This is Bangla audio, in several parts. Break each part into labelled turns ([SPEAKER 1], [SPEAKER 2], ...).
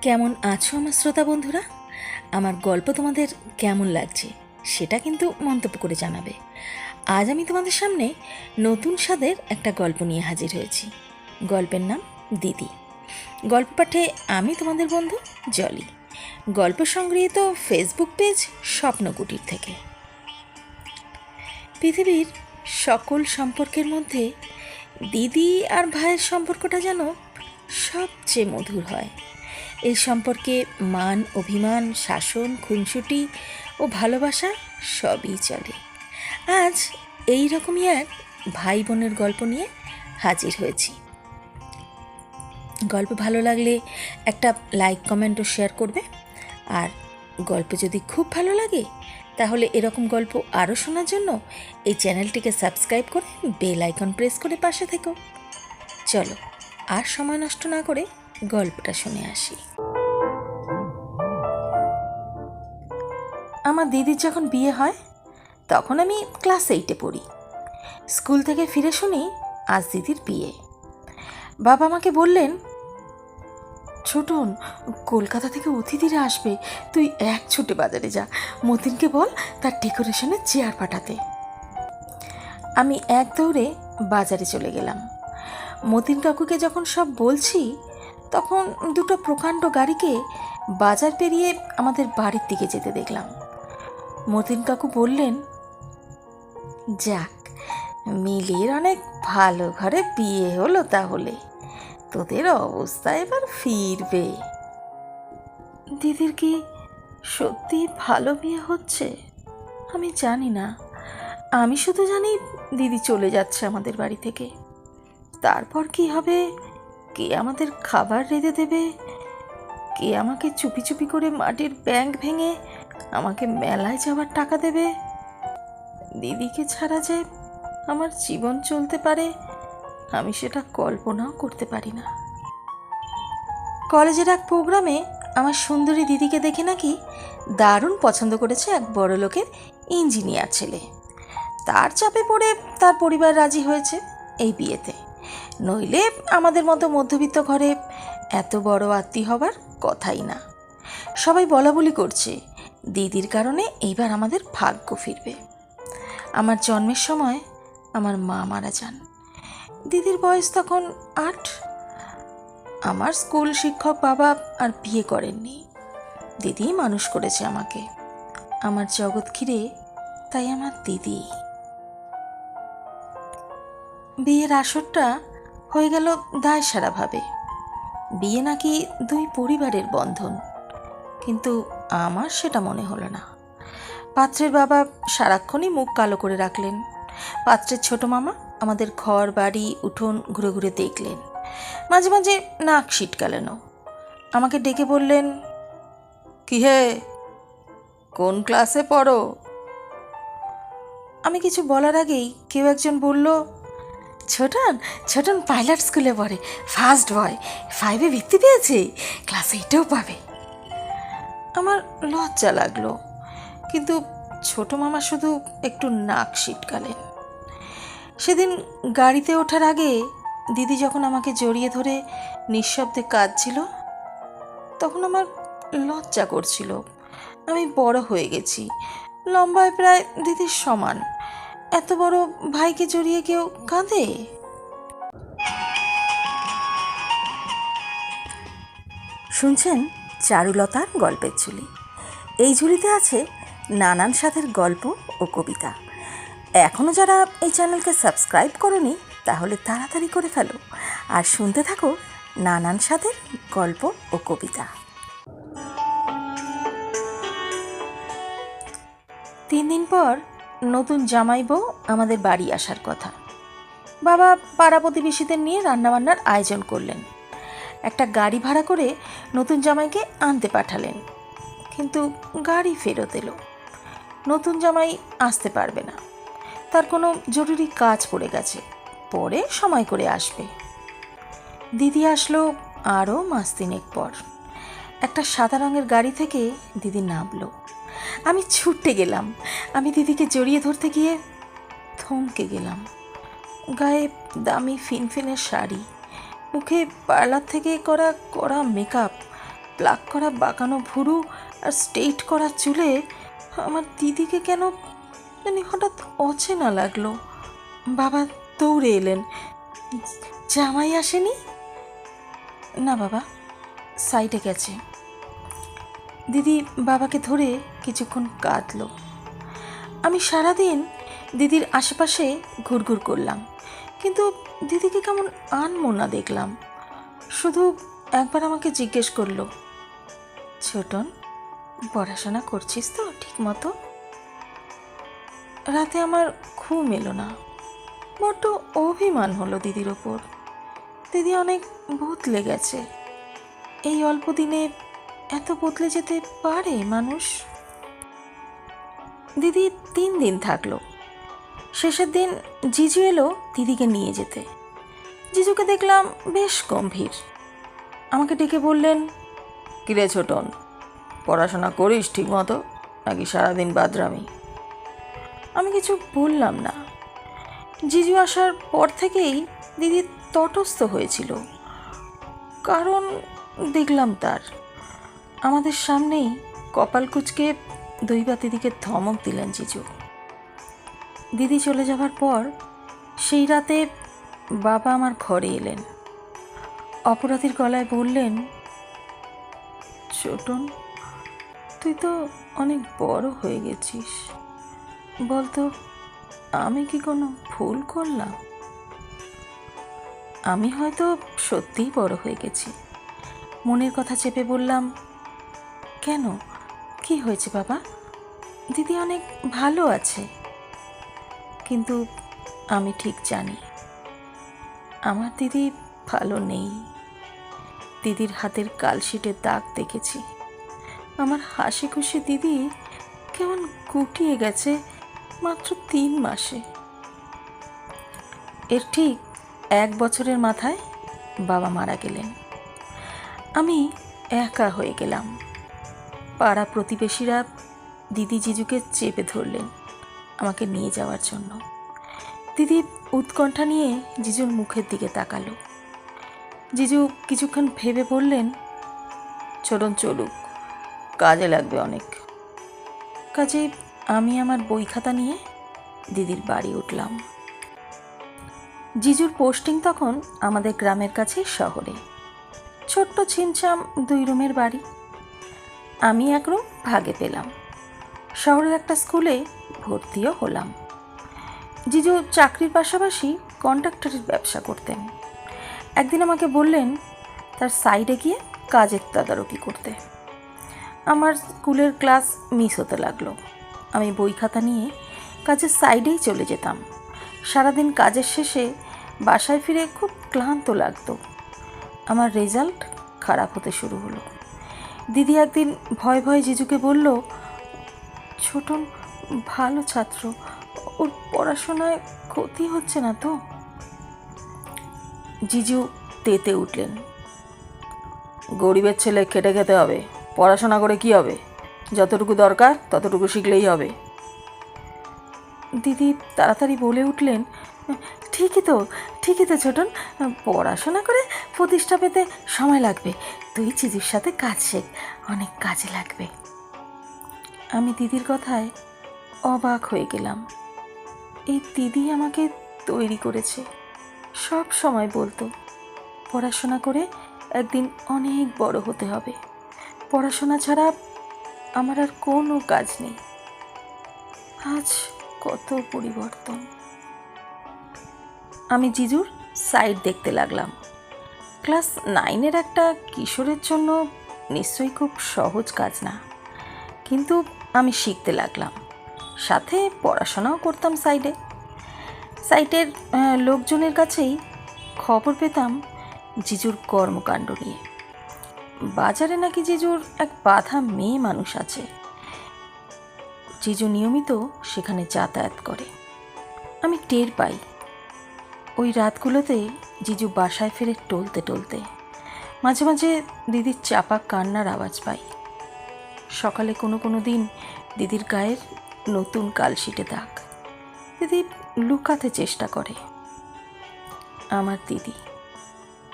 [SPEAKER 1] কেমন আছো আমার শ্রোতা বন্ধুরা? আমার গল্প তোমাদের কেমন লাগছে সেটা কিন্তু মন্তব্য করে জানাবে। আজ আমি তোমাদের সামনে নতুন স্বাদের একটা গল্প নিয়ে হাজির হয়েছি। গল্পের নাম দিদি। গল্প পাঠে আমি তোমাদের বন্ধু জলি। গল্প সংগৃহীত ফেসবুক পেজ স্বপ্নকুটির থেকে। পৃথিবীর সকল সম্পর্কের মধ্যে দিদি আর ভাইয়ের সম্পর্কটা যেন সবচেয়ে মধুর হয়। এই সম্পর্কে মান অভিমান, শাসন, খুনসুটি ও ভালোবাসা সবই চলে। আজ এই রকমই এক ভাই বোনের গল্প নিয়ে হাজির হয়েছি। গল্প ভালো লাগলে একটা লাইক, কমেন্ট ও শেয়ার করবে। আর গল্প যদি খুব ভালো লাগে তাহলে এরকম গল্প আরও শোনার জন্য এই চ্যানেলটিকে সাবস্ক্রাইব করে বেল আইকন প্রেস করে পাশে থেকো। চলো আর সময় নষ্ট না করে গল্পটা শুনে আসি। আমার দিদির যখন বিয়ে হয় তখন আমি ক্লাস 8-এ পড়ি। স্কুল থেকে ফিরে শুনি আজ দিদির বিয়ে। বাবা আমাকে বললেন, ছোটন, কলকাতা থেকে অতিথিরা আসবে, তুই এক ছুটে বাজারে যা, মতিনকে বল তার ডেকোরেশনের চেয়ার পাঠাতে। আমি এক দৌড়ে বাজারে চলে গেলাম। মতিন কাকুকে যখন সব বলছি তখন দুটো প্রকাণ্ড গাড়িকে বাজার পেরিয়ে আমাদের বাড়ির দিকে যেতে দেখলাম। মতিন কাকু বললেন, যাক, মিলির অনেক ভালো ঘরে বিয়ে হলো, তাহলে তোদের অবস্থা এবার ফিরবে। দিদির কি সত্যি ভালো বিয়ে হচ্ছে? আমি জানি না। আমি শুধু জানি দিদি চলে যাচ্ছে আমাদের বাড়ি থেকে। তারপর কি হবে? কে আমাদের খাবার রেঁধে দেবে? কে আমাকে চুপি চুপি করে মাটির ব্যাংক ভেঙে আমাকে মেলায় যাওয়ার টাকা দেবে? দিদিকে ছাড়া যে আমার জীবন চলতে পারে আমি সেটা কল্পনাও করতে পারি না। কলেজের এক প্রোগ্রামে আমার সুন্দরী দিদিকে দেখে নাকি দারুণ পছন্দ করেছে এক বড় লোকের ইঞ্জিনিয়ার ছেলে। তার চাপে পড়ে তার পরিবার রাজি হয়েছে এই বিয়েতে, নইলে আমাদের মতো মধ্যবিত্ত ঘরে এত বড় আত্মীয় হবার কথাই না। সবাই বলাবলি করছে দিদির কারণে এইবার আমাদের ভাগ্য ফিরবে। আমার জন্মের সময় আমার মা মারা যান। দিদির বয়স তখন 8। আমার স্কুল শিক্ষক বাবা আর বিয়ে করেননি, দিদি মানুষ করেছে আমাকে। আমার জগৎ ঘিরে তাই আমার দিদি। বিয়ের আসরটা হয়ে গেল দায় সারাভাবে। বিয়ে নাকি দুই পরিবারের বন্ধন, কিন্তু আমার সেটা মনে হলো না। পাত্রের বাবা সারাক্ষণই মুখ কালো করে রাখলেন। পাত্রের ছোট মামা আমাদের ঘর বাড়ি উঠোন ঘুরে ঘুরে দেখলেন, মাঝে মাঝে নাক সিটকালেন। আমাকে ডেকে বললেন, কি হে, কোন ক্লাসে পড়ো? আমি কিছু বলার আগেই কেউ একজন বলল, ছোটন ছোটন পাইলট স্কুলে পড়ে, ফার্স্ট বয়, 5-এ বৃত্তি পেয়েছে, ক্লাস 8-এও পাবে। আমার লজ্জা লাগলো, কিন্তু ছোট মামা শুধু একটু নাক সিটকালেন। সেদিন গাড়িতে ওঠার আগে দিদি যখন আমাকে জড়িয়ে ধরে নিঃশব্দে কাঁদছিল তখন আমার লজ্জা করছিল। আমি বড় হয়ে গেছি, লম্বায় প্রায় দিদির সমান। এত বড় ভাইকে জড়িয়ে কেউ কাঁদে? শুনছেন চারুলতার গল্পের ঝুলি। এই ঝুলিতে আছে নানান স্বাদের গল্প ও কবিতা। এখনও যারা এই চ্যানেলকে সাবস্ক্রাইব করোনি তাহলে তাড়াতাড়ি করে ফেলো আর শুনতে থাকো নানান স্বাদের গল্প ও কবিতা। 3 দিন পর নতুন জামাই বউ আমাদের বাড়ি আসার কথা। বাবা পাড়া প্রতিবেশীদের নিয়ে রান্নাবান্নার আয়োজন করলেন। একটা গাড়ি ভাড়া করে নতুন জামাইকে আনতে পাঠালেন, কিন্তু গাড়ি ফেরত এলো। নতুন জামাই আসতে পারবে না, তার কোনো জরুরি কাজ পড়ে গেছে, পরে সময় করে আসবে। দিদি আসলো আরও মাস 3 পর। একটা সাদা রঙের গাড়ি থেকে দিদি নামলো। আমি ছুটে গেলাম। আমি দিদিকে জড়িয়ে ধরতে গিয়ে থমকে গেলাম। গায়ে দামি ফিনফিনের শাড়ি, মুখে পার্লার থেকে করা কড়া মেকআপ, প্লাক করা বাঁকানো ভুরু আর স্ট্রেইট করা চুলে আমার দিদিকে কেন জানি হঠাৎ অচেনা লাগলো। বাবা দৌড়ে এলেন। জামাই আসেনি? না বাবা, সাইডে গেছে। দিদি বাবাকে ধরে কিছুক্ষণ কাঁদল। আমি সারাদিন দিদির আশেপাশে ঘুরঘুর করলাম, কিন্তু দিদিকে কেমন আনমনা দেখলাম। শুধু একবার আমাকে জিজ্ঞেস করলো, ছোটন, পড়াশোনা করছিস তো ঠিক মতো? রাতে আমার ঘুম এলো না। বড্ড অভিমান হলো দিদির ওপর। দিদি অনেক বদলে গেছে। এই অল্প দিনে এত বদলে যেতে পারে মানুষ? দিদি 3 দিন থাকলো। শেষের দিন জিজু এলো দিদিকে নিয়ে যেতে। জিজুকে দেখলাম বেশ গম্ভীর। আমাকে ডেকে বললেন, কিরে ছোটন, পড়াশোনা করিস ঠিক মতো নাকি সারাদিন বাদরামি? আমি কিছু বললাম না। জিজু আসার পর থেকেই দিদি তটস্থ হয়েছিল। কারণ দেখলাম তার। আমাদের সামনেই কপাল কুঁচকে দইবা দিদিকে ধমক দিলেন জিজু। দিদি চলে যাবার পর সেই রাতে বাবা আমার ঘরে এলেন। অপরাধীর গলায় বললেন, ছোটন, তুই তো অনেক বড় হয়ে গেছিস। বলতো, আমি কি কোনো ভুল করলাম? আমি হয়তো সত্যিই বড় হয়ে গেছি। মনের কথা চেপে বললাম, কেন, কি হয়েছে বাবা? দিদি অনেক ভালো আছে। কিন্তু আমি ঠিক জানি আমার দিদি ভালো নেই। দিদির হাতের কালশিটের দাগ দেখেছি। আমার হাসি খুশি দিদি কেমন গুটিয়ে গেছে মাত্র 3 মাসে। এর ঠিক 1 বছরের মাথায় বাবা মারা গেলেন। আমি একা হয়ে গেলাম। পাড়া প্রতিবেশীরা দিদি জিজুকে চেপে ধরলেন আমাকে নিয়ে যাওয়ার জন্য। দিদি উৎকণ্ঠা নিয়ে জিজুর মুখের দিকে তাকালো। জিজু কিছুক্ষণ ভেবে বললেন, ছোটন চলুক, কাজে লাগবে অনেক। কাজে আমি আমার বই খাতা নিয়ে দিদির বাড়ি উঠলাম। জিজুর পোস্টিং তখন আমাদের গ্রামের কাছে শহরে। ছোট্ট ছিমছাম 2 রুমের বাড়ি। আমি 1 রুম ভাগে পেলাম। শহরের একটা স্কুলে ভর্তিও হলাম। জিজু চাকরির পাশাপাশি কন্ট্রাক্টরের ব্যবসা করতেন। একদিন আমাকে বললেন তার সাইডে গিয়ে কাজের তদারকি করতে। আমার স্কুলের ক্লাস মিস হতে লাগলো। আমি বই খাতা নিয়ে কাজের সাইডেই চলে যেতাম। সারাদিন কাজের শেষে বাসায় ফিরে খুব ক্লান্ত লাগতো। আমার রেজাল্ট খারাপ হতে শুরু হলো। দিদি একদিন ভয়ে ভয়ে জিজুকে বলল, ছোটন ভালো ছাত্র, ওর পড়াশোনায় ক্ষতি হচ্ছে না তো? জিজু তেতে উঠলেন, গরিবের ছেলে খেটে খেতে হবে, পড়াশোনা করে কি হবে? যতটুকু দরকার ততটুকু শিখলেই হবে। দিদি তাড়াতাড়ি বলে উঠলেন, ঠিকই তো ছোটন, পড়াশোনা করে প্রতিষ্ঠা পেতে সময় লাগবে। তুই জিজুর সাথে কাজ শেখ, অনেক কাজে লাগবে। আমি দিদির কথায় অবাক হয়ে গেলাম। এই দিদি আমাকে তৈরি করেছে। সব সময় বলতো, পড়াশোনা করে একদিন অনেক বড় হতে হবে। পড়াশোনা ছাড়া আমার আর কোনো কাজ নেই। আজ কত পরিবর্তন। আমি জিজুর সাইড দেখতে লাগলাম। ক্লাস 9-এর একটা কিশোরের জন্য নিশ্চয়ই খুব সহজ কাজ না, কিন্তু আমি শিখতে লাগলাম। সাথে পড়াশোনাও করতাম সাইডে। সাইটের লোকজনের কাছেই খবর পেতাম জিজুর কর্মকাণ্ড নিয়ে। বাজারে নাকি জিজুর এক বাঁধা মেয়ে মানুষ আছে। জিজু নিয়মিত সেখানে যাতায়াত করে। আমি টের পাই। ওই রাতগুলোতে জিজু বাসায় ফেরে টলতে টলতে। মাঝে মাঝে দিদির চাপা কান্নার আওয়াজ পাই। সকালে কোনো দিন দিদির গায়ের নতুন কালশিটে দাগ। দিদি লুকাতে চেষ্টা করে। আমার দিদি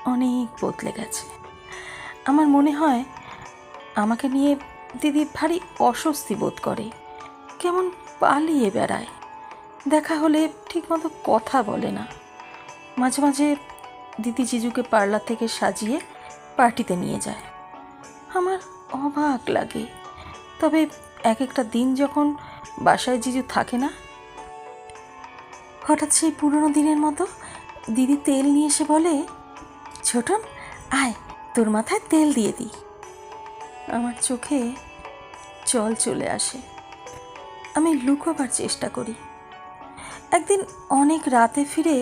[SPEAKER 1] অনেক বদলে গেছে। আমার মনে হয় আমাকে নিয়ে দিদি ভারী অস্বস্তি বোধ করে, কেমন পালিয়ে বেড়ায়। দেখা হলে ঠিকমতো কথা বলে না। মাঝে মাঝে দিদি জিজুকে পার্লার থেকে সাজিয়ে পার্টিতে নিয়ে যায়। আমার অবাক লাগে। তবে এক একটা দিন যখন বাসায় জিজু থাকে না, হঠাৎ সেই পুরনো দিনের মতো দিদি তেল নিয়ে এসে বলে, ছোটন আয়, তোর মাথায় তেল দিয়ে দিই। আমার চোখে জল চলে আসে। আমি লুকোবার চেষ্টা করি। একদিন অনেক রাতে ফিরে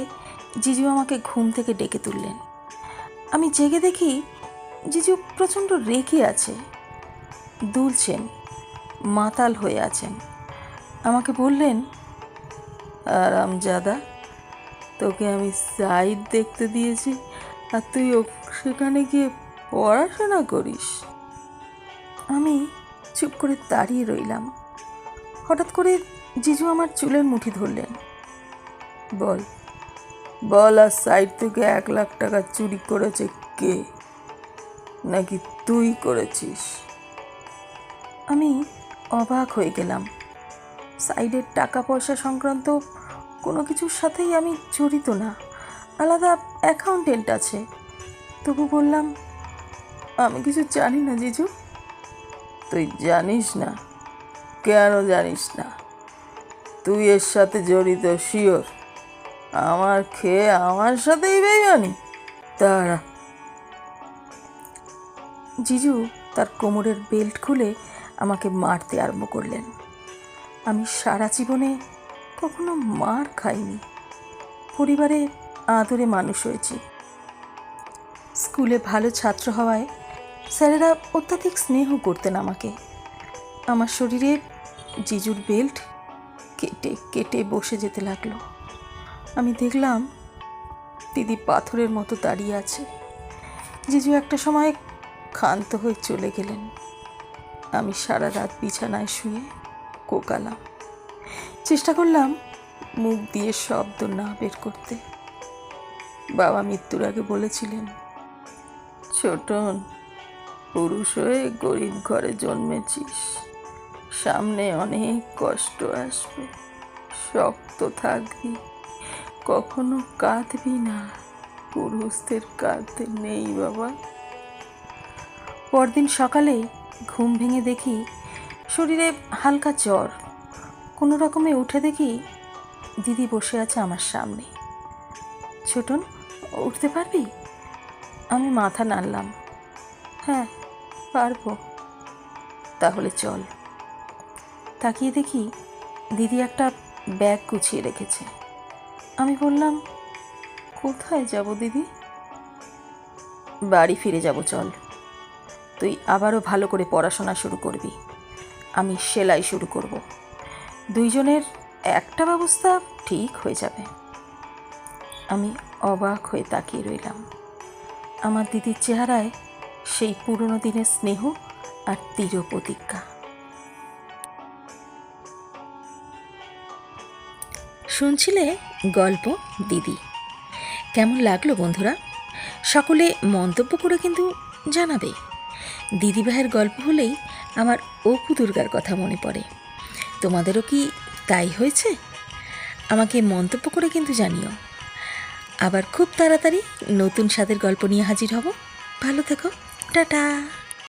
[SPEAKER 1] জিজু আমাকে ঘুম থেকে ডেকে তুললেন। আমি জেগে দেখি জিজু প্রচণ্ড রেগে আছে, দুলছেন, মাতাল হয়ে আছেন। আমাকে বললেন, আরামজাদা, তোকে আমি সাইড দেখতে দিয়েছি আর তুই সেখানে গিয়ে পড়াশোনা করিস। আমি চুপ করে দাঁড়িয়ে রইলাম। হঠাৎ করে জিজু আমার চুলের মুঠি ধরলেন। বল বল, আর সাইড থেকে 1,00,000 টাকা চুরি করেছে কে? নাকি তুই করেছিস? আমি অবাক হয়ে গেলাম। সাইডের টাকা পয়সা সংক্রান্ত কোনো কিছুর সাথেই আমি জড়িত না, আলাদা অ্যাকাউন্টেন্ট আছে। তবু বললাম, আমি কিছু জানি না জিজু। তুই জানিস না? কেন জানিস না? তুই এর সাথে জড়িত শিওর? আমার খেয়ে আমার সাথেই বেইমানি? তারা জিজু তার কোমরের বেল্ট খুলে আমাকে মারতে আরম্ভ করলেন। আমি সারা জীবনে কখনো মার খাইনি। পরিবারে আদরে মানুষ হয়েছি। স্কুলে ভালো ছাত্র হওয়ায় স্যারেরা অত্যাধিক স্নেহ করতেন আমাকে। আমার শরীরে জিজুর বেল্ট কেটে কেটে বসে যেতে লাগলো। আমি দেখলাম দিদি পাথরের মতো দাঁড়িয়ে আছে। জিজু একটা সময় ক্ষান্ত হয়ে চলে গেলেন। আমি সারা রাত বিছানায় শুয়ে কোকালাম। চেষ্টা করলাম মুখ দিয়ে শব্দ না বের করতে। বাবা মৃত্যুর আগে বলেছিলেন, ছোটন, পুরুষ হয়ে গরিব ঘরে জন্মেছিস, সামনে অনেক কষ্ট আসবে, শক্ত থাকবি, কখনো কাঁদবি না। পুরুষদের কাঁদতে নেই বাবা। পরদিন সকালে ঘুম ভেঙে দেখি শরীরে হালকা জ্বর। কোনো রকমে উঠে দেখি দিদি বসে আছে আমার সামনে। ছোটন, উঠতে পারবি? আমি মাথা নাড়লাম। হ্যাঁ, পারবো। তাহলে চল। তাকিয়ে দেখি দিদি একটা ব্যাগ গুছিয়ে রেখেছে। আমি বললাম, কোথায় যাব দিদি? বাড়ি ফিরে যাব, চল। তুই আবারও ভালো করে পড়াশোনা শুরু করবি, আমি সেলাই শুরু করব। দুইজনের একটা ব্যবস্থা ঠিক হয়ে যাবে। আমি অবাক হয়ে তাকিয়ে রইলাম। আমার দিদির চেহারায় সেই পুরনো দিনের স্নেহ আর দৃঢ় প্রতিজ্ঞা। শুনছিলে গল্প দিদি। কেমন লাগলো বন্ধুরা? সকলে মন্তব্য করে কিন্তু জানাবে। দিদিভাইয়ের গল্প হলেই আমার অপু দুর্গার কথা মনে পড়ে। তোমাদেরও কি তাই হয়েছে? আমাকে মন্তব্য করে কিন্তু জানিও। আবার খুব তাড়াতাড়ি নতুন স্বাদের গল্প নিয়ে হাজির হব। ভালো থেকো, টাটা।